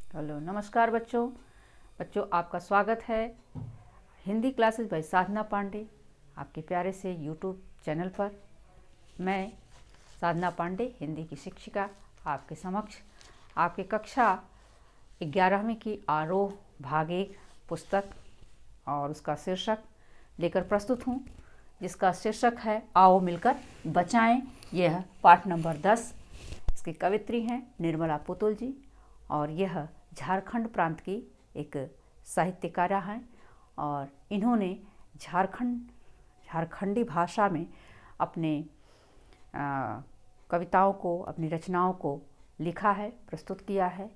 Hello, नमस्कार बच्चों। आपका स्वागत है हिंदी क्लासेस बाय साधना पांडे, आपके प्यारे से यूट्यूब चैनल पर। मैं साधना पांडे, हिंदी की शिक्षिका, आपके समक्ष आपके कक्षा 11वीं की आरोह भाग 1 पुस्तक और उसका शीर्षक लेकर प्रस्तुत हूँ, जिसका शीर्षक है आओ मिलकर बचाएं। यह पाठ नंबर 10। इसकी कवित्री हैं निर्मला पुतुल जी और यह झारखंड प्रांत की एक साहित्यकारा हैं और इन्होंने झारखंडी भाषा में अपने कविताओं को, अपनी रचनाओं को लिखा है, प्रस्तुत किया है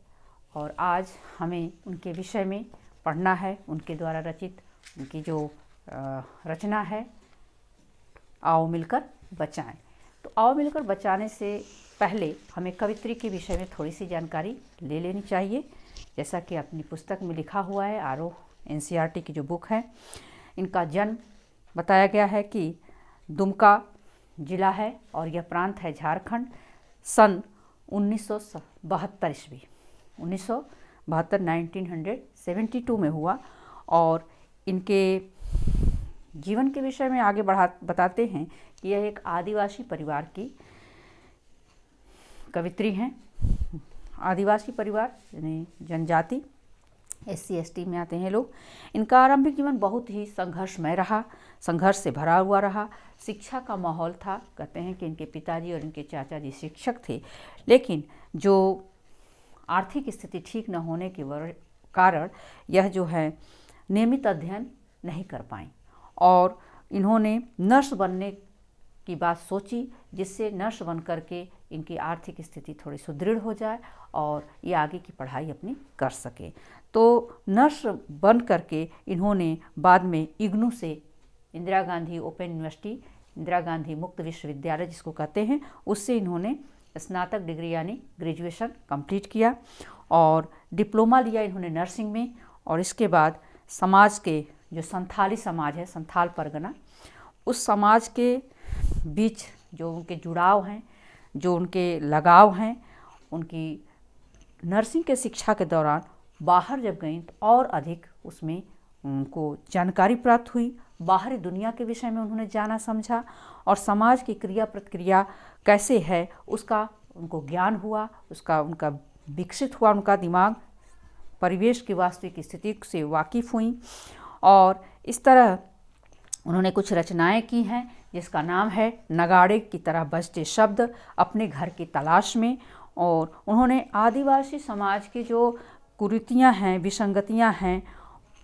और आज हमें उनके विषय में पढ़ना है। उनके द्वारा रचित उनकी जो रचना है आओ मिलकर बचाएं। तो आओ मिलकर बचाने से पहले हमें कवित्री के विषय में थोड़ी सी जानकारी ले लेनी चाहिए। जैसा कि अपनी पुस्तक में लिखा हुआ है, आरोह एनसीईआरटी की जो बुक है, इनका जन्म बताया गया है कि दुमका जिला है और यह प्रांत है झारखंड। सन 1972 ईस्वी 1972 में हुआ और इनके जीवन के विषय में आगे बताते हैं कि यह एक आदिवासी परिवार की कवित्री हैं। आदिवासी परिवार यानी जनजाति, SC ST में आते हैं लोग। इनका आरंभिक जीवन बहुत ही संघर्षमय रहा, संघर्ष से भरा हुआ रहा। शिक्षा का माहौल था। कहते हैं कि इनके पिताजी और इनके चाचा जी शिक्षक थे, लेकिन जो आर्थिक स्थिति ठीक न होने के कारण यह जो है नियमित अध्ययन नहीं कर पाई और इन्होंने नर्स बनने की बात सोची, जिससे नर्स बन करके इनकी आर्थिक स्थिति थोड़ी सुदृढ़ हो जाए और ये आगे की पढ़ाई अपनी कर सके। तो नर्स बन करके इन्होंने बाद में इग्नू से इंदिरा गांधी ओपन यूनिवर्सिटी, इंदिरा गांधी मुक्त विश्वविद्यालय जिसको कहते हैं, उससे इन्होंने स्नातक डिग्री यानी ग्रेजुएशन कंप्लीट किया और डिप्लोमा लिया इन्होंने नर्सिंग में। और इसके बाद समाज के जो संथाली समाज है, संथाल परगना, उस समाज के बीच जो उनके जुड़ाव हैं, जो उनके लगाव हैं, उनकी नर्सिंग के शिक्षा के दौरान बाहर जब गई तो और अधिक उसमें उनको जानकारी प्राप्त हुई। बाहरी दुनिया के विषय में उन्होंने जाना समझा और समाज की क्रिया प्रतिक्रिया कैसे है उसका उनको ज्ञान हुआ, उनका विकसित हुआ उनका दिमाग, परिवेश की वास्तविक स्थिति से वाकिफ़ हुई और इस तरह उन्होंने कुछ रचनाएं की हैं, जिसका नाम है नगाड़े की तरह बजते शब्द, अपने घर की तलाश में। और उन्होंने आदिवासी समाज की जो कुरीतियां हैं, विसंगतियां हैं,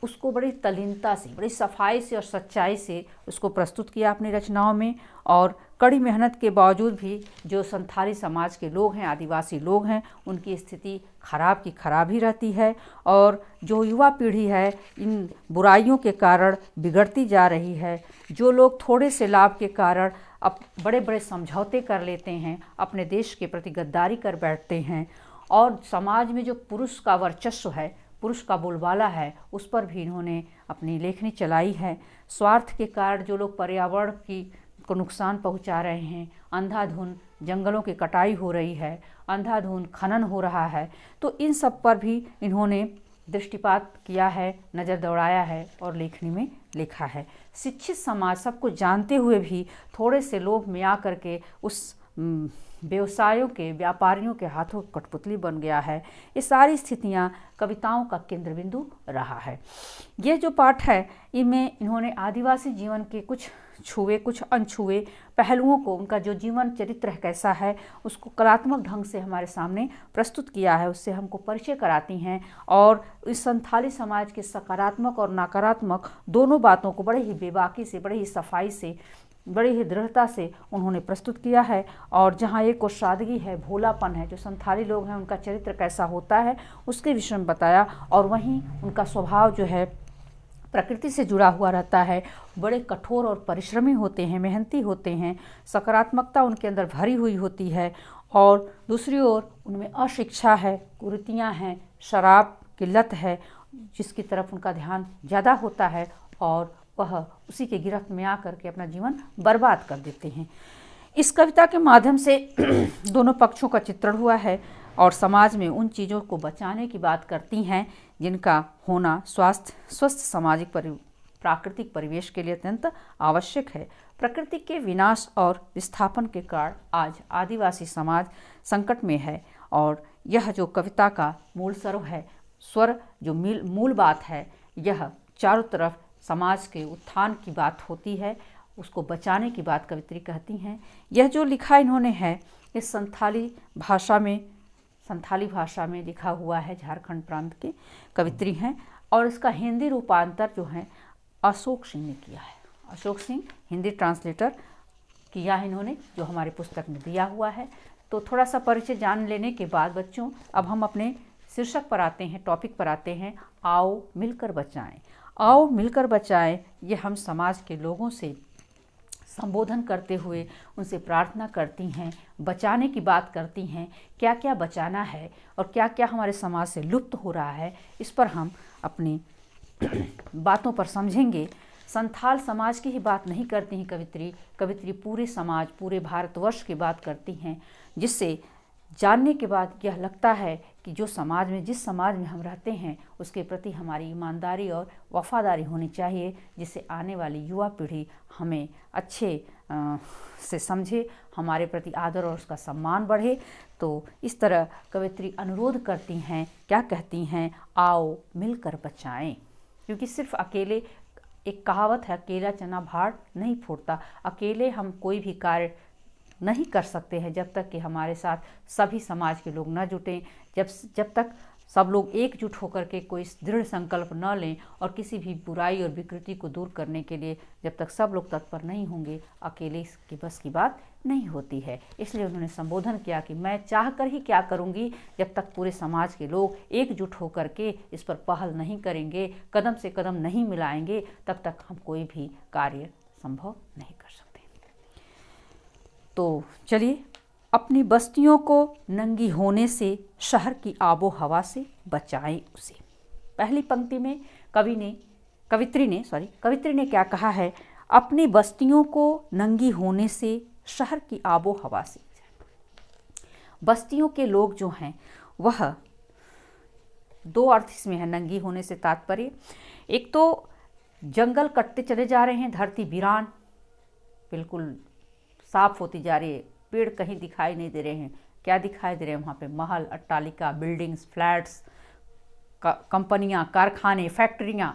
उसको बड़ी तल्लीनता से, बड़ी सफाई से और सच्चाई से उसको प्रस्तुत किया अपनी रचनाओं में। और कड़ी मेहनत के बावजूद भी जो संथाली समाज के लोग हैं, आदिवासी लोग हैं, उनकी स्थिति खराब की खराब ही रहती है और जो युवा पीढ़ी है इन बुराइयों के कारण बिगड़ती जा रही है। जो लोग थोड़े से लाभ के कारण अब बड़े बड़े समझौते कर लेते हैं, अपने देश के प्रति गद्दारी कर बैठते हैं और समाज में जो पुरुष का वर्चस्व है, पुरुष का बोलबाला है, उस पर भी इन्होंने अपनी लेखनी चलाई है। स्वार्थ के कारण जो लोग पर्यावरण को नुकसान पहुंचा रहे हैं, अंधाधुंध जंगलों की कटाई हो रही है, अंधाधुंध खनन हो रहा है, तो इन सब पर भी इन्होंने दृष्टिपात किया है, नज़र दौड़ाया है और लेखनी में लिखा है। शिक्षित समाज सब कुछ जानते हुए भी थोड़े से लोभ में आकर के उस व्यवसायों के, व्यापारियों के हाथों कठपुतली बन गया है। ये सारी स्थितियाँ कविताओं का केंद्र बिंदु रहा है। ये जो पाठ है, इनमें इन्होंने आदिवासी जीवन के कुछ छुए कुछ अनछुए पहलुओं को, उनका जो जीवन चरित्र कैसा है, उसको कलात्मक ढंग से हमारे सामने प्रस्तुत किया है, उससे हमको परिचय कराती हैं और इस संथाली समाज के सकारात्मक और नकारात्मक दोनों बातों को बड़े ही बेबाकी से, बड़े ही सफाई से, बड़ी ही दृढ़ता से उन्होंने प्रस्तुत किया है। और जहाँ एक और सादगी है, भोलापन है, जो संथाली लोग हैं उनका चरित्र कैसा होता है उसके विषय में बताया और वहीं उनका स्वभाव जो है प्रकृति से जुड़ा हुआ रहता है, बड़े कठोर और परिश्रमी होते हैं, मेहनती होते हैं, सकारात्मकता उनके अंदर भरी हुई होती है और दूसरी ओर उनमें अशिक्षा है, कुरीतियाँ हैं, शराब की लत है, जिसकी तरफ उनका ध्यान ज़्यादा होता है और वह उसी के गिरफ्त में आकर के अपना जीवन बर्बाद कर देते हैं। इस कविता के माध्यम से दोनों पक्षों का चित्रण हुआ है। और समाज में उन चीज़ों को बचाने की बात करती हैं जिनका होना स्वस्थ सामाजिक प्राकृतिक परिवेश के लिए अत्यंत आवश्यक है। प्रकृति के विनाश और विस्थापन के कारण आज आदिवासी समाज संकट में है और यह जो कविता का मूल स्वर जो मूल बात है, यह चारों तरफ समाज के उत्थान की बात होती है, उसको बचाने की बात कवित्री कहती हैं। यह जो लिखा इन्होंने है इस संथाली भाषा में लिखा हुआ है, झारखंड प्रांत के कवित्री हैं और इसका हिंदी रूपांतर जो है अशोक सिंह ने किया है। अशोक सिंह हिंदी ट्रांसलेटर किया है इन्होंने, जो हमारे पुस्तक में दिया हुआ है। तो थोड़ा सा परिचय जान लेने के बाद बच्चों अब हम अपने शीर्षक पर आते हैं, टॉपिक पर आते हैं, आओ मिलकर बचाएं। आओ मिलकर बचाएं, ये हम समाज के लोगों से संबोधन करते हुए उनसे प्रार्थना करती हैं, बचाने की बात करती हैं, क्या क्या बचाना है और क्या क्या हमारे समाज से लुप्त हो रहा है, इस पर हम अपनी बातों पर समझेंगे। संथाल समाज की ही बात नहीं करती हैं कवित्री पूरे समाज, पूरे भारतवर्ष की बात करती हैं, जिससे जानने के बाद यह लगता है कि जिस समाज में हम रहते हैं उसके प्रति हमारी ईमानदारी और वफादारी होनी चाहिए, जिससे आने वाली युवा पीढ़ी हमें अच्छे से समझे, हमारे प्रति आदर और उसका सम्मान बढ़े। तो इस तरह कवित्री अनुरोध करती हैं, क्या कहती हैं, आओ मिलकर बचाएं। क्योंकि सिर्फ अकेले, एक कहावत है, अकेला चना भाड़ नहीं फोड़ता। अकेले हम कोई भी कार्य नहीं कर सकते हैं जब तक कि हमारे साथ सभी समाज के लोग न जुटें, जब तक सब लोग एकजुट होकर के कोई दृढ़ संकल्प न लें और किसी भी बुराई और विकृति को दूर करने के लिए जब तक सब लोग तत्पर नहीं होंगे, अकेले की बस की बात नहीं होती है। इसलिए उन्होंने संबोधन किया कि मैं चाह कर ही क्या करूंगी, जब तक पूरे समाज के लोग एकजुट होकर के इस पर पहल नहीं करेंगे, कदम से कदम नहीं मिलाएंगे, तब तक हम कोई भी कार्य संभव नहीं कर सकते। तो चलिए, अपनी बस्तियों को नंगी होने से, शहर की आबो हवा से बचाएं उसे। पहली पंक्ति में कवित्री ने क्या कहा है, अपनी बस्तियों को नंगी होने से, शहर की आबो हवा से। बस्तियों के लोग जो हैं वह दो अर्थ इसमें है नंगी होने से तात्पर्य। एक तो जंगल कटते चले जा रहे हैं, धरती वीरान बिल्कुल साफ होती जा रही है, पेड़ कहीं दिखाई नहीं दे रहे हैं। क्या दिखाई दे रहे हैं वहाँ पे? महल, अट्टालिका, बिल्डिंग्स, फ्लैट्स, कंपनियां, कारखाने, फैक्ट्रियां।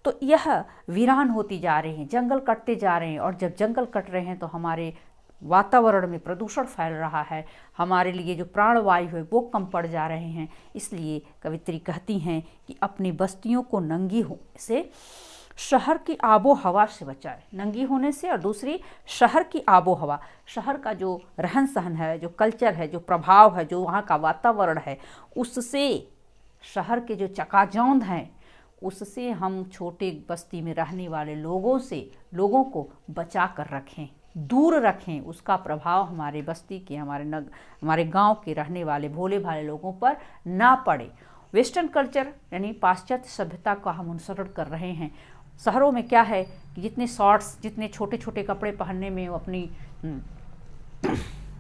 तो यह वीरान होती जा रही हैं, जंगल कटते जा रहे हैं। और जब जंगल कट रहे हैं तो हमारे वातावरण में प्रदूषण फैल रहा है, हमारे लिए जो प्राणवायु है वो कम पड़ जा रहे हैं। इसलिए कवित्री कहती हैं कि अपनी बस्तियों को नंगी होने से, शहर की आबो हवा से बचाए। नंगी होने से, और दूसरी शहर की आबो हवा, शहर का जो रहन सहन है, जो कल्चर है, जो प्रभाव है, जो वहाँ का वातावरण है, उससे, शहर के जो चकाचौंध हैं उससे हम छोटे बस्ती में रहने वाले लोगों को बचा कर रखें, दूर रखें। उसका प्रभाव हमारे बस्ती के, हमारे गांव के रहने वाले भोले भाले लोगों पर ना पड़े। वेस्टर्न कल्चर यानी पाश्चात्य सभ्यता का हम अनुसरण कर रहे हैं। शहरों में क्या है कि जितने शॉर्ट्स, जितने छोटे छोटे कपड़े पहनने में वो अपनी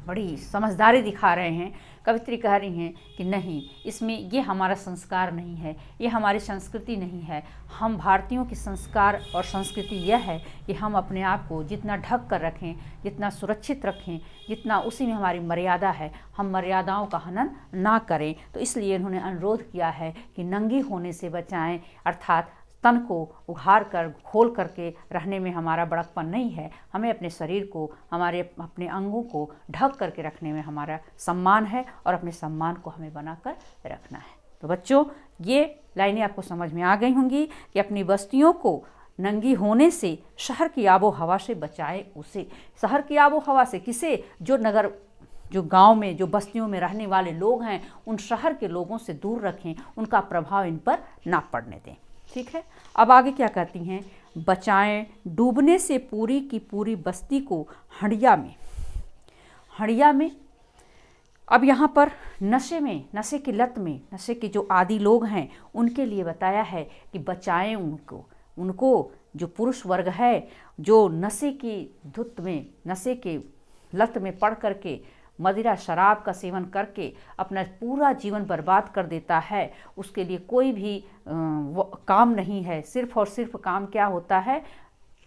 बड़ी समझदारी दिखा रहे हैं। कवित्री कह रही हैं कि नहीं, इसमें ये हमारा संस्कार नहीं है, ये हमारी संस्कृति नहीं है। हम भारतीयों की संस्कार और संस्कृति यह है कि हम अपने आप को जितना ढक कर रखें, जितना सुरक्षित रखें, जितना उसी में हमारी मर्यादा है, हम मर्यादाओं का हनन ना करें। तो इसलिए उन्होंने अनुरोध किया है कि नंगी होने से बचाएं, अर्थात तन को उघार कर, खोल करके रहने में हमारा बड़कपन नहीं है। हमें अपने शरीर को, अपने अंगों को ढक करके रखने में हमारा सम्मान है और अपने सम्मान को हमें बनाकर रखना है। तो बच्चों, ये लाइनें आपको समझ में आ गई होंगी कि अपनी बस्तियों को नंगी होने से, शहर की आबो हवा से बचाए उसे। शहर की आबो हवा से किसे? जो गांव में, जो बस्तियों में रहने वाले लोग हैं, उन शहर के लोगों से दूर रखें, उनका प्रभाव इन पर ना पड़ने दें। ठीक है। अब आगे क्या कहती हैं, बचाएं डूबने से पूरी की पूरी बस्ती को हड़िया में। अब यहाँ पर नशे की लत में, नशे के जो आदी लोग हैं उनके लिए बताया है कि बचाएं उनको जो पुरुष वर्ग है, जो नशे की धुत में, नशे के लत में पड़ करके मदिरा शराब का सेवन करके अपना पूरा जीवन बर्बाद कर देता है, उसके लिए कोई भी काम नहीं है। सिर्फ और सिर्फ काम क्या होता है?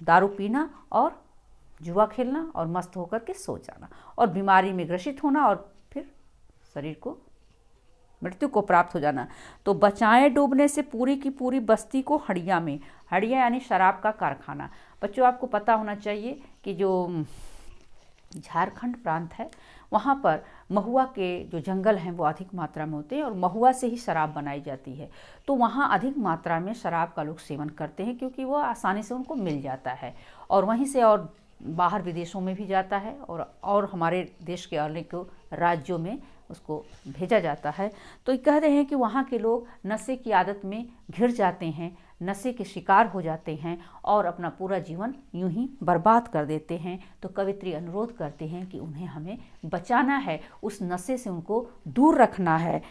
दारू पीना और जुआ खेलना और मस्त होकर के सो जाना और बीमारी में ग्रसित होना और फिर शरीर को मृत्यु को प्राप्त हो जाना। तो बचाएं डूबने से पूरी की पूरी बस्ती को हड़िया में। हड़िया यानी शराब का कारखाना। बच्चों, आपको पता होना चाहिए कि जो झारखंड प्रांत है वहाँ पर महुआ के जो जंगल हैं वो अधिक मात्रा में होते हैं और महुआ से ही शराब बनाई जाती है। तो वहाँ अधिक मात्रा में शराब का लोग सेवन करते हैं क्योंकि वो आसानी से उनको मिल जाता है और वहीं से और बाहर विदेशों में भी जाता है और हमारे देश के अनेक राज्यों में उसको भेजा जाता है। तो ये कह रहे हैं कि वहाँ के लोग नशे की आदत में घिर जाते हैं, नशे के शिकार हो जाते हैं और अपना पूरा जीवन यूं ही बर्बाद कर देते हैं। तो कवित्री अनुरोध करते हैं कि उन्हें हमें बचाना है, उस नशे से उनको दूर रखना है।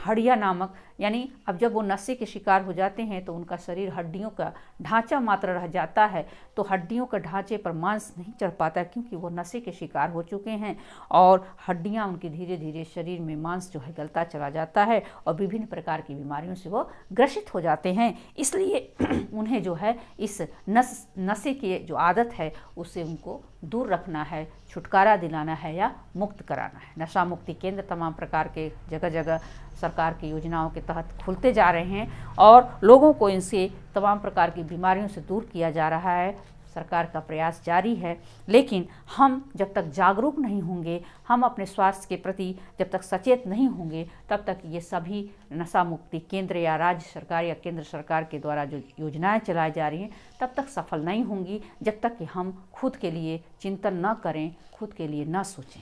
हड़िया नामक यानी अब जब वो नशे के शिकार हो जाते हैं तो उनका शरीर हड्डियों का ढांचा मात्र रह जाता है, तो हड्डियों का ढांचे पर मांस नहीं चढ़ पाता क्योंकि वो नशे के शिकार हो चुके हैं और हड्डियां उनकी धीरे धीरे शरीर में मांस जो है गलता चला जाता है और विभिन्न प्रकार की बीमारियों से वो ग्रसित हो जाते हैं। इसलिए उन्हें जो है इस नशे की जो आदत है उससे उनको दूर रखना है, छुटकारा दिलाना है या मुक्त कराना है। नशा मुक्ति केंद्र तमाम प्रकार के जगह जगह सरकार की योजनाओं के तहत खुलते जा रहे हैं और लोगों को इनसे तमाम प्रकार की बीमारियों से दूर किया जा रहा है। सरकार का प्रयास जारी है, लेकिन हम जब तक जागरूक नहीं होंगे, हम अपने स्वास्थ्य के प्रति जब तक सचेत नहीं होंगे, तब तक ये सभी नशा मुक्ति केंद्र या राज्य सरकार या केंद्र सरकार के द्वारा जो योजनाएं चलाई जा रही हैं तब तक सफल नहीं होंगी, जब तक कि हम खुद के लिए चिंतन न करें, खुद के लिए न सोचें।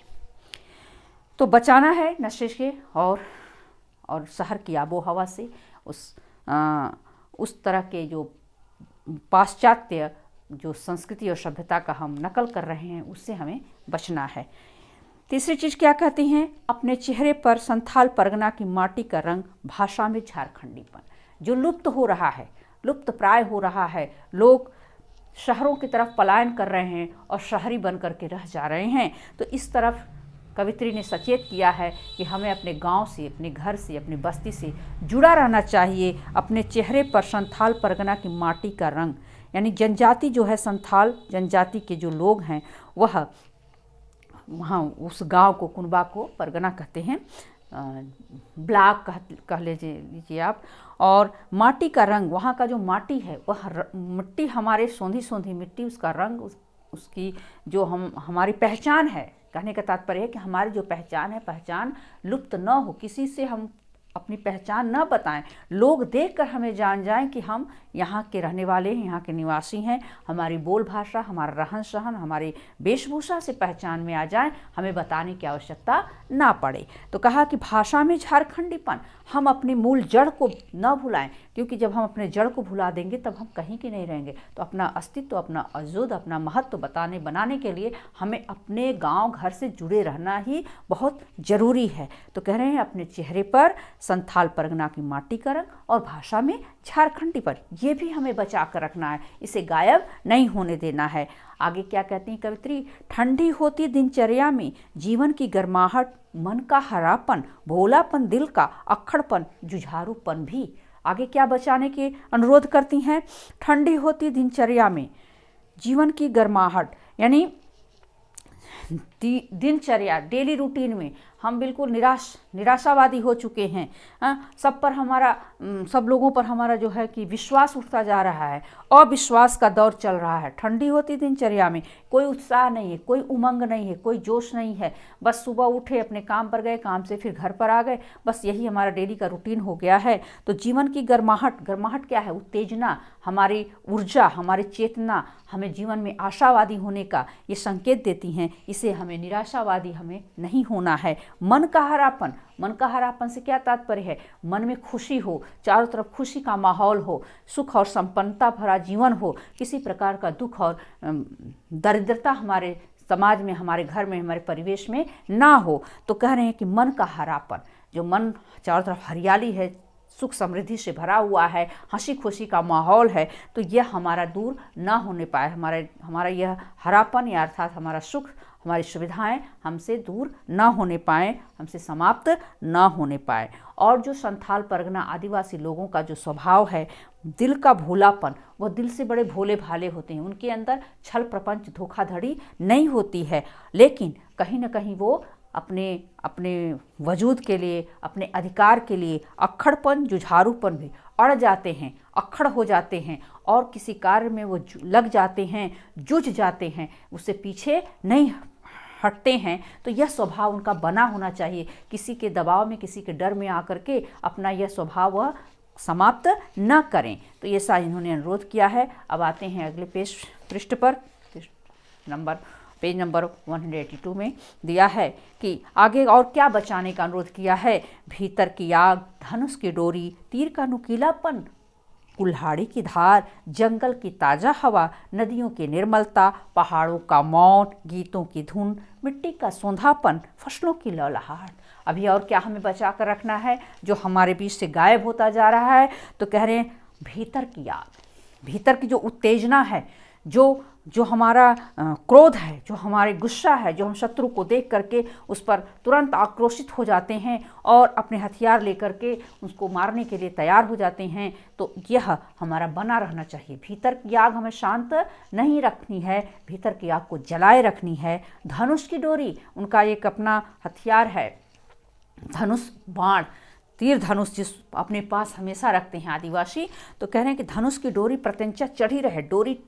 तो बचाना है नशे से और शहर की आबो हवा से, उस तरह के जो पाश्चात्य जो संस्कृति और सभ्यता का हम नकल कर रहे हैं उससे हमें बचना है। तीसरी चीज़ क्या कहती हैं? अपने चेहरे पर संथाल परगना की माटी का रंग, भाषा में झारखंडीपन जो लुप्त हो रहा है, लुप्त प्राय हो रहा है। लोग शहरों की तरफ पलायन कर रहे हैं और शहरी बन करके रह जा रहे हैं। तो इस तरफ कवित्री ने सचेत किया है कि हमें अपने गांव से, अपने घर से, अपनी बस्ती से जुड़ा रहना चाहिए। अपने चेहरे पर संथाल परगना की माटी का रंग यानी जनजाति जो है, संथाल जनजाति के जो लोग हैं वह वहाँ उस गांव को, कुनबा को परगना कहते हैं, ब्लॉक कह लीजिए आप। और माटी का रंग, वहाँ का जो माटी है वह मिट्टी हमारे सोंधी सोंधी मिट्टी, उसका रंग, उसकी जो हमारी पहचान है। कहने का तात्पर्य है कि हमारी जो पहचान है, पहचान लुप्त न हो, किसी से हम अपनी पहचान न बताएं, लोग देखकर हमें जान जाएं कि हम यहाँ के रहने वाले हैं, यहाँ के निवासी हैं। हमारी बोल भाषा, हमारा रहन सहन, हमारी वेशभूषा से पहचान में आ जाएं, हमें बताने की आवश्यकता ना पड़े। तो कहा कि भाषा में झारखंडीपन, हम अपनी मूल जड़ को न भुलाएं, क्योंकि जब हम अपने जड़ को भुला देंगे तब हम कहीं के नहीं रहेंगे। तो अपना अस्तित्व, अपना अजूद, अपना महत्व बनाने के लिए हमें अपने गांव घर से जुड़े रहना ही बहुत ज़रूरी है। तो कह रहे हैं अपने चेहरे पर संथाल परगना की माटी का रंग और भाषा में झारखंडीपन, ये भी हमें बचा कर रखना है, इसे गायब नहीं होने देना है। आगे क्या कहती हैं कवित्री? ठंडी होती दिनचर्या में जीवन की गर्माहट, मन का हरापन, भोलापन, दिल का अक्खड़पन, जुझारूपन भी। आगे क्या बचाने के अनुरोध करती हैं? ठंडी होती दिनचर्या में जीवन की गर्माहट यानी दिनचर्या, डेली रूटीन में हम बिल्कुल निराशावादी हो चुके हैं। सब लोगों पर हमारा जो है कि विश्वास उठता जा रहा है, अविश्वास का दौर चल रहा है। ठंडी होती दिनचर्या में कोई उत्साह नहीं है, कोई उमंग नहीं है, कोई जोश नहीं है। बस सुबह उठे, अपने काम पर गए, काम से फिर घर पर आ गए, बस यही हमारा डेली का रूटीन हो गया है। तो जीवन की गर्माहट क्या है? उत्तेजना, हमारी ऊर्जा, हमारी चेतना, हमें जीवन में आशावादी होने का ये संकेत देती हैं। इसे हमें निराशावादी हमें नहीं होना है। मन का हरापन से क्या तात्पर्य है? मन में खुशी हो, चारों तरफ खुशी का माहौल हो, सुख और संपन्नता भरा जीवन हो, किसी प्रकार का दुख और दरिद्रता हमारे समाज में, हमारे घर में, हमारे परिवेश में ना हो। तो कह रहे हैं कि मन का हरापन, जो मन चारों तरफ हरियाली है, सुख समृद्धि से भरा हुआ है, हंसी खुशी का माहौल है, तो यह हमारा दूर ना होने पाए। हमारा यह हरापन या अर्थात हमारा सुख हमारी सुविधाएं हमसे दूर ना होने पाएँ, हमसे समाप्त ना होने पाए। और जो संथाल परगना आदिवासी लोगों का जो स्वभाव है, दिल का भोलापन, वो दिल से बड़े भोले भाले होते हैं। उनके अंदर छल प्रपंच धोखाधड़ी नहीं होती है, लेकिन कहीं ना कहीं वो अपने अपने वजूद के लिए, अपने अधिकार के लिए अक्खड़पन, जुझारूपन भी अड़ जाते हैं, अक्खड़ हो जाते हैं और किसी कार्य में वो लग जाते हैं, जुझ जाते हैं, उससे पीछे नहीं हटते हैं। तो यह स्वभाव उनका बना होना चाहिए। किसी के दबाव में, किसी के डर में आकर के अपना यह स्वभाव वह समाप्त न करें। तो ये सा इन्होंने अनुरोध किया है। अब आते हैं अगले पृष्ठ पर। पेज नंबर 182 में दिया है कि आगे और क्या बचाने का अनुरोध किया है। भीतर की आग, धनुष की डोरी, तीर का नुकीलापन, कुल्हाड़ी की धार, जंगल की ताज़ा हवा, नदियों की निर्मलता, पहाड़ों का मौन, गीतों की धुन, मिट्टी का सौंधापन, फसलों की लौलहाट। अभी और क्या हमें बचा कर रखना है जो हमारे बीच से गायब होता जा रहा है। तो कह रहे हैं भीतर की आग, भीतर की जो उत्तेजना है, जो हमारा क्रोध है, जो हमारे गुस्सा है, जो हम शत्रु को देख करके उस पर तुरंत आक्रोशित हो जाते हैं और अपने हथियार लेकर के उसको मारने के लिए तैयार हो जाते हैं, तो यह हमारा बना रहना चाहिए। भीतर की आग हमें शांत नहीं रखनी है, भीतर की आग को जलाए रखनी है। धनुष की डोरी उनका एक अपना हथियार है, धनुष बाण, तीर धनुष जिस अपने पास हमेशा रखते हैं आदिवासी। तो कह रहे हैं कि धनुष की डोरी प्रत्यंचा चढ़ी रहे, डोरी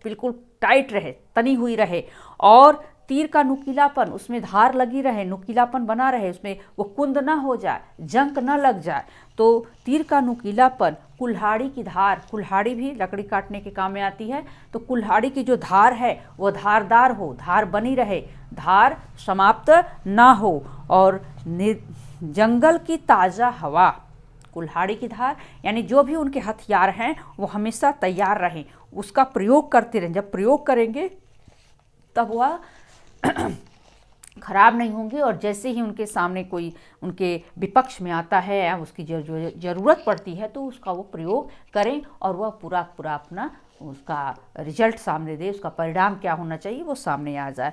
बिल्कुल टाइट रहे, तनी हुई रहे, और तीर का नुकीलापन, उसमें धार लगी रहे, नुकीलापन बना रहे, उसमें वो कुंद ना हो जाए, जंक ना लग जाए। तो तीर का नुकीलापन, कुल्हाड़ी की धार, कुल्हाड़ी भी लकड़ी काटने के काम में आती है, तो कुल्हाड़ी की जो धार है वो धारदार हो, धार बनी रहे, धार समाप्त ना हो। और जंगल की ताज़ा हवा, कुल्हाड़ी की धार यानी जो भी उनके हथियार हैं वो हमेशा तैयार रहें, उसका प्रयोग करते रहें। जब प्रयोग करेंगे तब वह खराब नहीं होंगे, और जैसे ही उनके सामने कोई उनके विपक्ष में आता है या उसकी ज़रूरत पड़ती है तो उसका वो प्रयोग करें और वह पूरा अपना उसका रिजल्ट सामने दे, उसका परिणाम क्या होना चाहिए वो सामने आ जाए।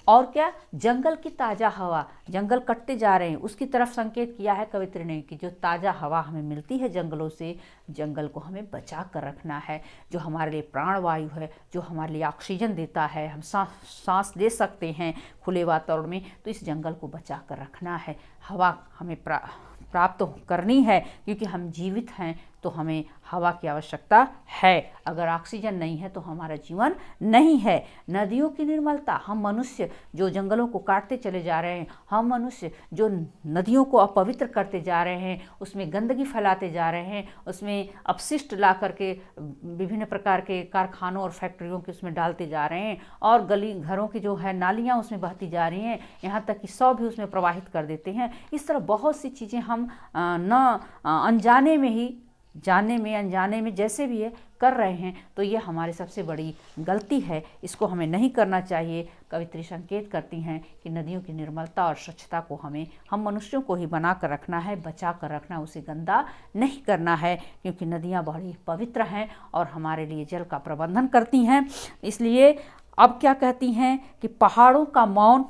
और क्या, जंगल की ताज़ा हवा, जंगल कटते जा रहे हैं उसकी तरफ संकेत किया है कवित्री ने कि जो ताज़ा हवा हमें मिलती है जंगलों से, जंगल को हमें बचा कर रखना है। जो हमारे लिए प्राणवायु है, जो हमारे लिए ऑक्सीजन देता है, हम सांस ले सकते हैं खुले वातावरण में, तो इस जंगल को बचा कर रखना है। हवा हमें प्राप्त करनी है क्योंकि हम जीवित हैं, तो हमें हवा की आवश्यकता है। अगर ऑक्सीजन नहीं है तो हमारा जीवन नहीं है। नदियों की निर्मलता, हम मनुष्य जो जंगलों को काटते चले जा रहे हैं, हम मनुष्य जो नदियों को अपवित्र करते जा रहे हैं, उसमें गंदगी फैलाते जा रहे हैं, उसमें अपशिष्ट ला करके विभिन्न प्रकार के कारखानों और फैक्ट्रियों के उसमें डालते जा रहे हैं, और गली घरों की जो है नालियाँ उसमें बहती जा रही हैं, यहाँ तक कि शव भी उसमें प्रवाहित कर देते हैं। इस तरह बहुत सी चीज़ें हम अनजाने में ही, जानने में अनजाने में जैसे भी है कर रहे हैं, तो ये हमारी सबसे बड़ी गलती है। इसको हमें नहीं करना चाहिए। कवित्री संकेत करती हैं कि नदियों की निर्मलता और स्वच्छता को हम मनुष्यों को ही बना कर रखना है, बचा कर रखना, उसे गंदा नहीं करना है, क्योंकि नदियाँ बड़ी पवित्र हैं और हमारे लिए जल का प्रबंधन करती हैं। इसलिए अब क्या कहती हैं कि पहाड़ों का मौन,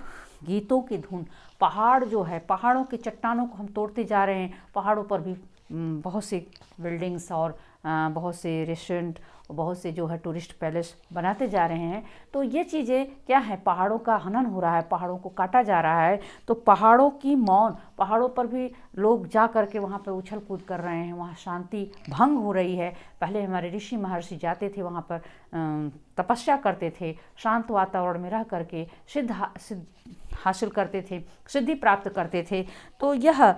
गीतों की धुन। पहाड़ जो है, पहाड़ों के चट्टानों को हम तोड़ते जा रहे हैं, पहाड़ों पर भी बहुत से बिल्डिंग्स और बहुत से रेस्टोरेंट, बहुत से जो है टूरिस्ट पैलेस बनाते जा रहे हैं। तो ये चीज़ें क्या है, पहाड़ों का हनन हो रहा है, पहाड़ों को काटा जा रहा है। तो पहाड़ों की मौन, पहाड़ों पर भी लोग जा कर के वहाँ पर उछल कूद कर रहे हैं, वहाँ शांति भंग हो रही है। पहले हमारे ऋषि महर्षि जाते थे वहाँ पर, तपस्या करते थे, शांत वातावरण में रह करके सिद्ध हासिल करते थे, सिद्धि प्राप्त करते थे। तो यह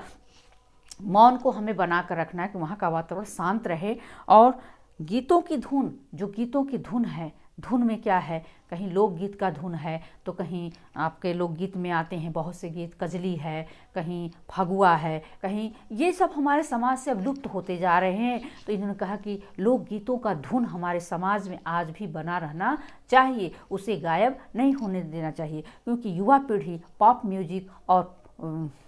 मौन को हमें बना कर रखना है कि वहाँ का वातावरण शांत रहे। और गीतों की धुन, जो गीतों की धुन है, धुन में क्या है, कहीं लोकगीत का धुन है, तो कहीं आपके लोकगीत में आते हैं बहुत से गीत, कजली है, कहीं फगुआ है, कहीं ये सब हमारे समाज से अब लुप्त होते जा रहे हैं। तो इन्होंने कहा कि लोकगीतों का धुन हमारे समाज में आज भी बना रहना चाहिए, उसे गायब नहीं होने देना चाहिए, क्योंकि युवा पीढ़ी पॉप म्यूजिक और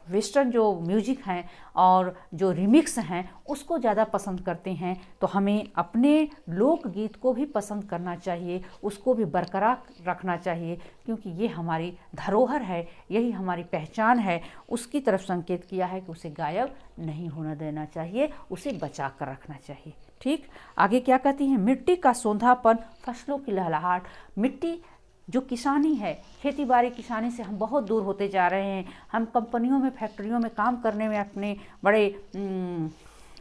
वेस्टर्न जो म्यूजिक हैं और जो रिमिक्स हैं उसको ज़्यादा पसंद करते हैं। तो हमें अपने लोकगीत को भी पसंद करना चाहिए, उसको भी बरकरार रखना चाहिए, क्योंकि ये हमारी धरोहर है, यही हमारी पहचान है। उसकी तरफ संकेत किया है कि उसे गायब नहीं होना देना चाहिए, उसे बचा कर रखना चाहिए। ठीक, आगे क्या कहती हैं, मिट्टी का सोंधापन, फसलों की लहलहाट। मिट्टी जो किसानी है, खेती बाड़ी किसानी से हम बहुत दूर होते जा रहे हैं। हम कंपनियों में, फैक्ट्रियों में काम करने में अपने बड़े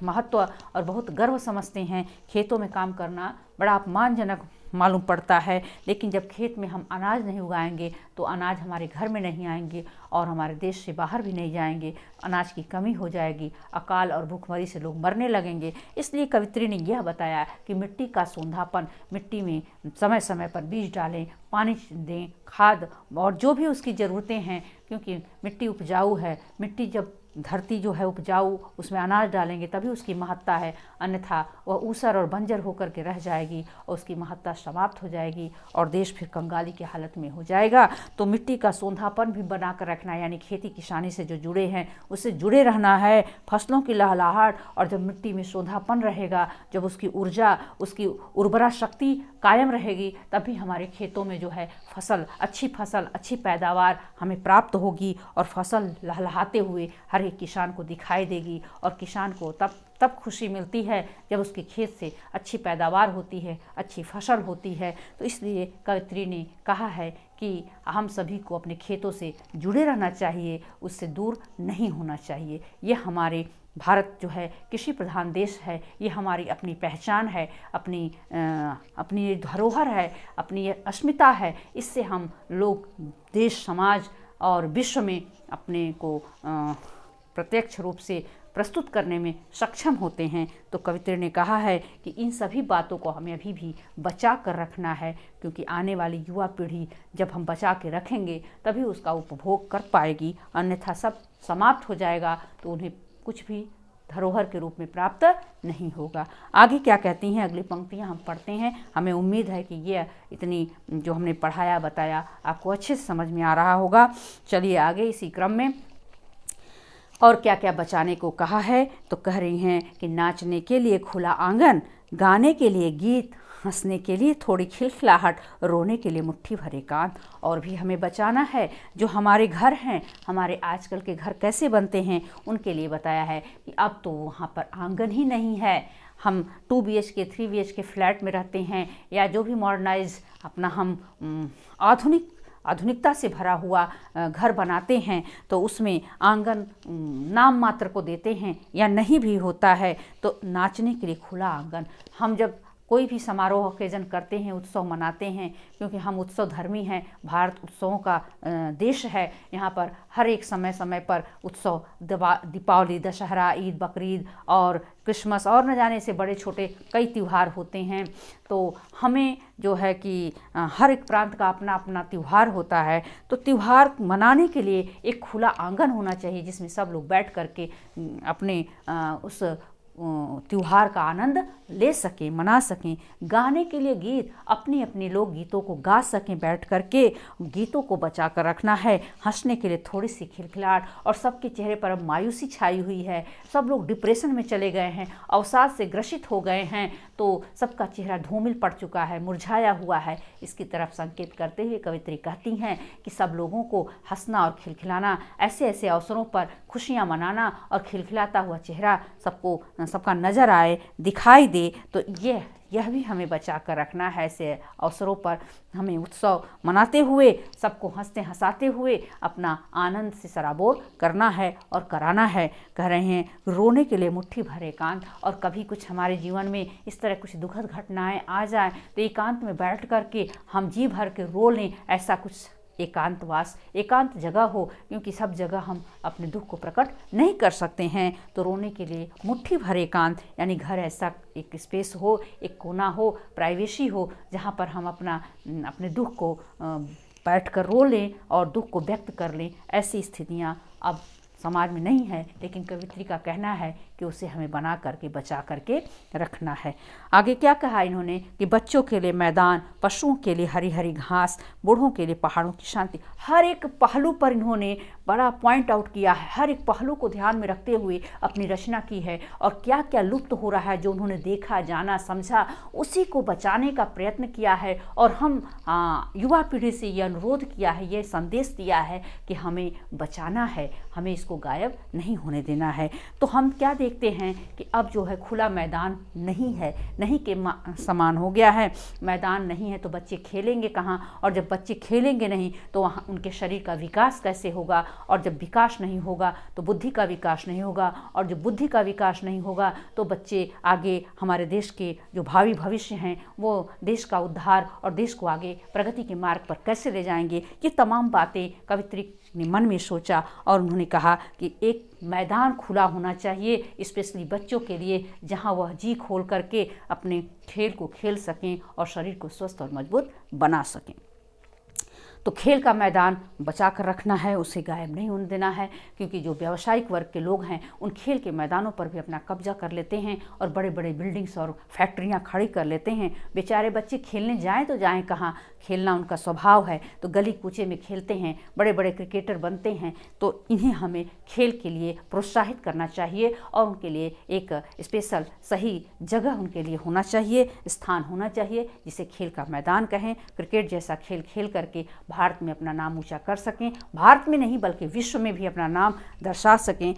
महत्व और बहुत गर्व समझते हैं। खेतों में काम करना बड़ा अपमानजनक मालूम पड़ता है, लेकिन जब खेत में हम अनाज नहीं उगाएंगे तो अनाज हमारे घर में नहीं आएंगे और हमारे देश से बाहर भी नहीं जाएंगे। अनाज की कमी हो जाएगी, अकाल और भूखमरी से लोग मरने लगेंगे। इसलिए कवित्री ने यह बताया कि मिट्टी का सोंधापन, मिट्टी में समय समय पर बीज डालें, पानी दें, खाद और जो भी उसकी ज़रूरतें हैं, क्योंकि मिट्टी उपजाऊ है। मिट्टी जब धरती जो है उपजाऊ, उसमें अनाज डालेंगे तभी उसकी महत्ता है, अन्यथा वह ऊसर और बंजर होकर के रह जाएगी और उसकी महत्ता समाप्त हो जाएगी और देश फिर कंगाली की हालत में हो जाएगा। तो मिट्टी का सोंधापन भी बना कर रखना है, यानी खेती किसानी से जो जुड़े हैं उससे जुड़े रहना है। फसलों की लहलहाट, और जब मिट्टी में सोंधापन रहेगा, जब उसकी ऊर्जा, उसकी उर्वरा शक्ति कायम रहेगी, तभी हमारे खेतों में जो है फसल, अच्छी पैदावार हमें प्राप्त होगी और फसल लहलहाते हुए हर एक किसान को दिखाई देगी। और किसान को तब खुशी मिलती है जब उसके खेत से अच्छी पैदावार होती है, अच्छी फसल होती है। तो इसलिए कवित्री ने कहा है कि हम सभी को अपने खेतों से जुड़े रहना चाहिए, उससे दूर नहीं होना चाहिए। ये हमारे भारत जो है कृषि प्रधान देश है, ये हमारी अपनी पहचान है, अपनी धरोहर है, अपनी अस्मिता है। इससे हम लोग देश, समाज और विश्व में अपने को प्रत्यक्ष रूप से प्रस्तुत करने में सक्षम होते हैं। तो कवित्री ने कहा है कि इन सभी बातों को हमें अभी भी बचा कर रखना है, क्योंकि आने वाली युवा पीढ़ी जब हम बचा के रखेंगे तभी उसका उपभोग कर पाएगी, अन्यथा सब समाप्त हो जाएगा तो उन्हें कुछ भी धरोहर के रूप में प्राप्त नहीं होगा। आगे क्या कहती हैं अगली पंक्तियां हम पढ़ते हैं। हमें उम्मीद है कि ये इतनी जो हमने पढ़ाया बताया आपको अच्छे से समझ में आ रहा होगा। चलिए आगे इसी क्रम में और क्या क्या बचाने को कहा है। तो कह रही हैं कि नाचने के लिए खुला आंगन, गाने के लिए गीत, हंसने के लिए थोड़ी खिलखिलाहट, रोने के लिए मुट्ठी भर एकांत। और भी हमें बचाना है जो हमारे घर हैं, हमारे आजकल के घर कैसे बनते हैं उनके लिए बताया है कि अब तो वहाँ पर आंगन ही नहीं है। हम 2 BHK 3 BHK फ्लैट में रहते हैं, या जो भी मॉडर्नाइज अपना हम आधुनिकता से भरा हुआ घर बनाते हैं, तो उसमें आंगन नाम मात्र को देते हैं या नहीं भी होता है। तो नाचने के लिए खुला आंगन, हम जब कोई भी समारोह ओकेजन करते हैं, उत्सव मनाते हैं, क्योंकि हम उत्सव धर्मी हैं, भारत उत्सवों का देश है। यहाँ पर हर एक समय समय पर उत्सव, दीपावली, दशहरा, ईद, बकरीद और क्रिसमस और न जाने से बड़े छोटे कई त्यौहार होते हैं। तो हमें जो है कि हर एक प्रांत का अपना अपना त्यौहार होता है। तो त्यौहार मनाने के लिए एक खुला आंगन होना चाहिए जिसमें सब लोग बैठ करके अपने उस त्योहार का आनंद ले सकें, मना सकें। गाने के लिए गीत, अपनी अपनी लोक गीतों को गा सकें बैठ करके, गीतों को बचा कर रखना है। हंसने के लिए थोड़ी सी खिलखिलाहट, और सबके चेहरे पर अब मायूसी छाई हुई है, सब लोग डिप्रेशन में चले गए हैं, अवसाद से ग्रसित हो गए हैं, तो सबका चेहरा धूमिल पड़ चुका है, मुरझाया हुआ है। इसकी तरफ संकेत करते हुए कवित्री कहती हैं कि सब लोगों को हंसना और खिलखिलाना, ऐसे ऐसे अवसरों पर खुशियाँ मनाना और खिलखिलाता हुआ चेहरा सबका नज़र आए, दिखाई दे। तो यह भी हमें बचा कर रखना है। ऐसे अवसरों पर हमें उत्सव मनाते हुए, सबको हंसते हंसाते हुए अपना आनंद से सराबोर करना है और कराना है। कह रहे हैं रोने के लिए मुट्ठी भर एकांत, और कभी कुछ हमारे जीवन में इस तरह कुछ दुखद घटनाएं आ जाए तो एकांत में बैठ कर के हम जी भर के रो लें। ऐसा कुछ एकांतवास, एकांत जगह हो, क्योंकि सब जगह हम अपने दुख को प्रकट नहीं कर सकते हैं। तो रोने के लिए मुट्ठी भर एकांत, यानी घर ऐसा एक स्पेस हो, एक कोना हो, प्राइवेसी हो, जहाँ पर हम अपने दुख को बैठ कर रो लें और दुख को व्यक्त कर लें। ऐसी स्थितियाँ अब समाज में नहीं है, लेकिन कवित्री का कहना है कि उसे हमें बना करके बचा करके रखना है। आगे क्या कहा इन्होंने कि बच्चों के लिए मैदान, पशुओं के लिए हरी हरी घास, बूढ़ों के लिए पहाड़ों की शांति। हर एक पहलू पर इन्होंने बड़ा पॉइंट आउट किया है, हर एक पहलू को ध्यान में रखते हुए अपनी रचना की है और क्या क्या लुप्त हो रहा है जो उन्होंने देखा, जाना, समझा, उसी को बचाने का प्रयत्न किया है। और हम युवा पीढ़ी से ये अनुरोध किया है, ये संदेश दिया है कि हमें बचाना है, हमें इसको गायब नहीं होने देना है। तो हम क्या देखते हैं कि अब जो है खुला मैदान नहीं है, नहीं के समान हो गया है। मैदान नहीं है तो बच्चे खेलेंगे कहाँ, और जब बच्चे खेलेंगे नहीं तो वहाँ उनके शरीर का विकास कैसे होगा, और जब विकास नहीं होगा तो बुद्धि का विकास नहीं होगा, और जब बुद्धि का विकास नहीं होगा तो बच्चे आगे हमारे देश के जो भावी भविष्य हैं वो देश का उद्धार और देश को आगे प्रगति के मार्ग पर कैसे ले जाएंगे। ये तमाम बातें कवित्री ने मन में सोचा और उन्होंने कहा कि एक मैदान खुला होना चाहिए स्पेशली बच्चों के लिए, जहां वह जी खोल करके अपने खेल को खेल सकें और शरीर को स्वस्थ और मजबूत बना सकें। तो खेल का मैदान बचा कर रखना है, उसे गायब नहीं होने देना है, क्योंकि जो व्यावसायिक वर्ग के लोग हैं उन खेल के मैदानों पर भी अपना कब्जा कर लेते हैं और बड़े बड़े बिल्डिंग्स और फैक्ट्रियां खड़ी कर लेते हैं। बेचारे बच्चे खेलने जाएं तो जाएं कहाँ, खेलना उनका स्वभाव है तो गली कूचे में खेलते हैं, बड़े बड़े क्रिकेटर बनते हैं। तो इन्हें हमें खेल के लिए प्रोत्साहित करना चाहिए और उनके लिए एक स्पेशल सही जगह उनके लिए होना चाहिए, स्थान होना चाहिए, जिसे खेल का मैदान कहें। क्रिकेट जैसा खेल खेल करके भारत में अपना नाम ऊंचा कर सकें, भारत में नहीं बल्कि विश्व में भी अपना नाम दर्शा सकें,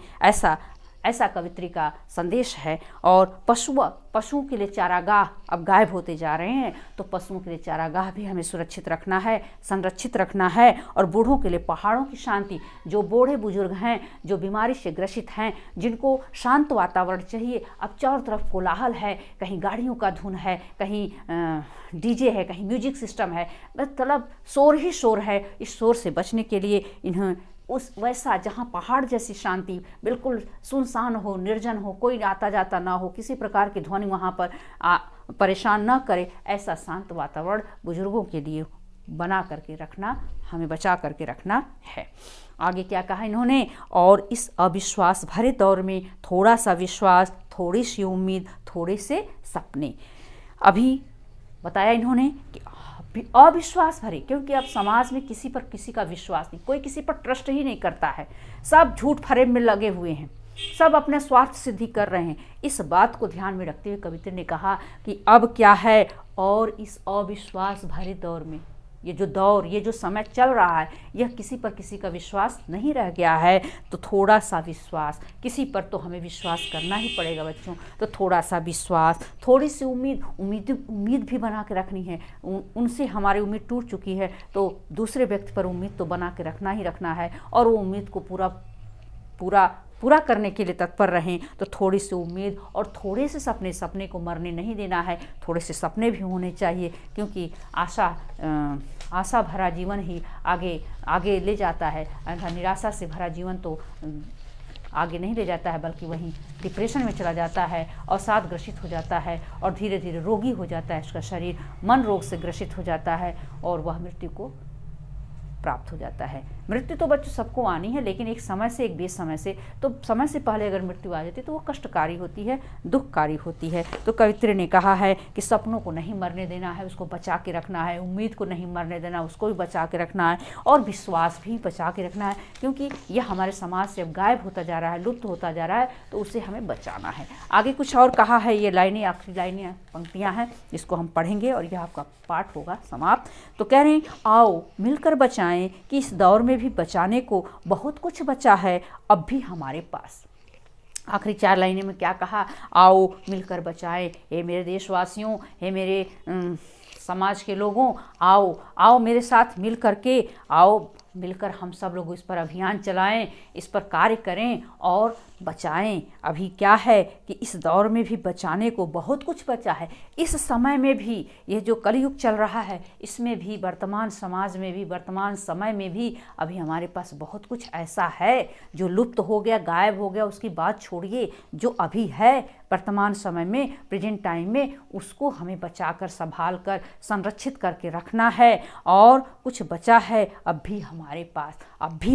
ऐसा कवित्री का संदेश है। और पशुओं के लिए चारागाह अब गायब होते जा रहे हैं, तो पशुओं के लिए चारागाह भी हमें सुरक्षित रखना है, संरक्षित रखना है। और बूढ़ों के लिए पहाड़ों की शांति, जो बूढ़े बुजुर्ग हैं, जो बीमारी से ग्रसित हैं, जिनको शांत वातावरण चाहिए। अब चारों तरफ कोलाहल है, कहीं गाड़ियों का धुन है, कहीं डीजे है, कहीं म्यूजिक सिस्टम है, मतलब शोर ही शोर है। इस शोर से बचने के लिए इन्हें वैसा जहाँ पहाड़ जैसी शांति, बिल्कुल सुनसान हो, निर्जन हो, कोई आता जाता ना हो, किसी प्रकार की ध्वनि वहाँ पर परेशान ना करे, ऐसा शांत वातावरण बुजुर्गों के लिए बना करके रखना, हमें बचा करके रखना है। आगे क्या कहा इन्होंने, और इस अविश्वास भरे दौर में थोड़ा सा विश्वास, थोड़ी सी उम्मीद, थोड़े से सपने। अभी बताया इन्होंने कि अविश्वास भरे, क्योंकि अब समाज में किसी पर किसी का विश्वास नहीं, कोई किसी पर ट्रस्ट ही नहीं करता है, सब झूठ फरेब में लगे हुए हैं, सब अपने स्वार्थ सिद्धि कर रहे हैं। इस बात को ध्यान में रखते हुए कवित्री ने कहा कि अब क्या है, और इस अविश्वास भरे दौर में, ये जो दौर, ये जो समय चल रहा है, यह किसी पर किसी का विश्वास नहीं रह गया है। तो थोड़ा सा विश्वास, किसी पर तो हमें विश्वास करना ही पड़ेगा बच्चों, तो थोड़ा सा विश्वास, थोड़ी सी उम्मीद भी बना के रखनी है। उनसे हमारी उम्मीद टूट चुकी है तो दूसरे व्यक्ति पर उम्मीद तो बना के रखना ही रखना है, और वो उम्मीद को पूरा करने के लिए तत्पर रहें। तो थोड़ी सी उम्मीद और थोड़े से सपने को मरने नहीं देना है, थोड़े से सपने भी होने चाहिए, क्योंकि आशा भरा जीवन ही आगे ले जाता है। निराशा से भरा जीवन तो आगे नहीं ले जाता है, बल्कि वहीं डिप्रेशन में चला जाता है, अवसाद ग्रसित हो जाता है और धीरे धीरे रोगी हो जाता है उसका शरीर, मन रोग से ग्रसित हो जाता है और वह मृत्यु को प्राप्त हो जाता है। मृत्यु तो बच्चों सबको आनी है, लेकिन एक समय से, एक बेसमय से, तो समय से पहले अगर मृत्यु आ जाती है तो वो कष्टकारी होती है, दुखकारी होती है। तो कवित्री ने कहा है कि सपनों को नहीं मरने देना है, उसको बचा के रखना है, उम्मीद को नहीं मरने देना, उसको भी बचा के रखना है, और विश्वास भी बचा के रखना है, क्योंकि यह हमारे समाज से अब गायब होता जा रहा है, लुप्त होता जा रहा है, तो उसे हमें बचाना है। आगे कुछ और कहा है, ये लाइनें, आखिरी लाइनें, पंक्तियाँ हैं, जिसको हम पढ़ेंगे और यह आपका पाठ होगा समाप्त। तो कह रहे हैं, आओ मिलकर बचाएं कि इस दौर में भी बचाने को बहुत कुछ बचा है अब भी हमारे पास। आखिरी 4 लाइनें में क्या कहा, आओ मिलकर बचाएं, हे मेरे देशवासियों, हे मेरे समाज के लोगों, आओ मेरे साथ मिल करके, आओ मिलकर हम सब लोग इस पर अभियान चलाएं, इस पर कार्य करें और बचाएं। अभी क्या है कि इस दौर में भी बचाने को बहुत कुछ बचा है। इस समय में भी, यह जो कलयुग चल रहा है, इसमें भी, वर्तमान समाज में भी, वर्तमान समय में भी अभी हमारे पास बहुत कुछ ऐसा है जो लुप्त हो गया, गायब हो गया, उसकी बात छोड़िए, जो अभी है वर्तमान समय में, प्रेजेंट टाइम में उसको हमें बचाकर, संभाल कर, संरक्षित करके रखना है। और कुछ बचा है अब भी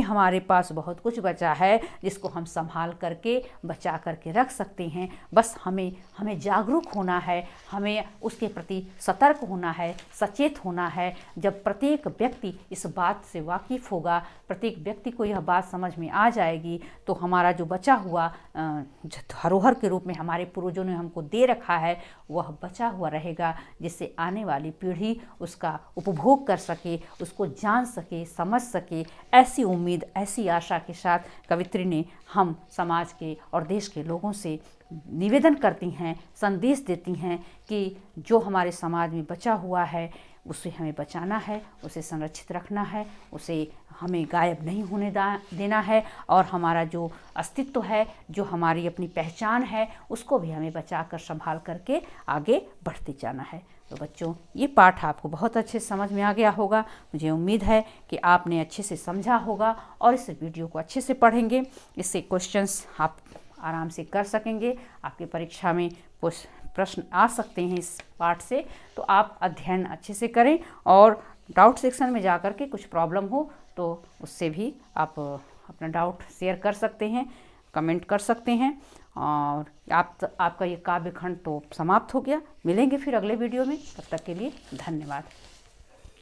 हमारे पास बहुत कुछ बचा है जिसको हम संभाल करके, बचा करके रख सकते हैं। बस हमें जागरूक होना है, हमें उसके प्रति सतर्क होना है, सचेत होना है। जब प्रत्येक व्यक्ति इस बात से वाकिफ़ होगा, प्रत्येक व्यक्ति को यह बात समझ में आ जाएगी, तो हमारा जो बचा हुआ धरोहर के रूप में हमारे पूर्वजों ने हमको दे रखा है वह बचा हुआ रहेगा, जिससे आने वाली पीढ़ी उसका उपभोग कर सके, उसको जान सके, समझ सके। ऐसी उम्मीद, ऐसी आशा के साथ कवित्री ने हम समाज के और देश के लोगों से निवेदन करती हैं, संदेश देती हैं कि जो हमारे समाज में बचा हुआ है उसे हमें बचाना है, उसे संरक्षित रखना है, उसे हमें गायब नहीं होने देना है। और हमारा जो अस्तित्व है, जो हमारी अपनी पहचान है, उसको भी हमें बचाकर, संभाल करके आगे बढ़ते जाना है। तो बच्चों, ये पाठ आपको बहुत अच्छे से समझ में आ गया होगा। मुझे उम्मीद है कि आपने अच्छे से समझा होगा और इस वीडियो को अच्छे से पढ़ेंगे। इससे क्वेश्चंस आप आराम से कर सकेंगे। आपकी परीक्षा में प्रश्न आ सकते हैं इस पाठ से, तो आप अध्ययन अच्छे से करें और डाउट सेक्शन में जाकर के कुछ प्रॉब्लम हो तो उससे भी आप अपना डाउट शेयर कर सकते हैं, कमेंट कर सकते हैं। और आपका ये काव्य खंड तो समाप्त हो गया। मिलेंगे फिर अगले वीडियो में, तब तक के लिए धन्यवाद।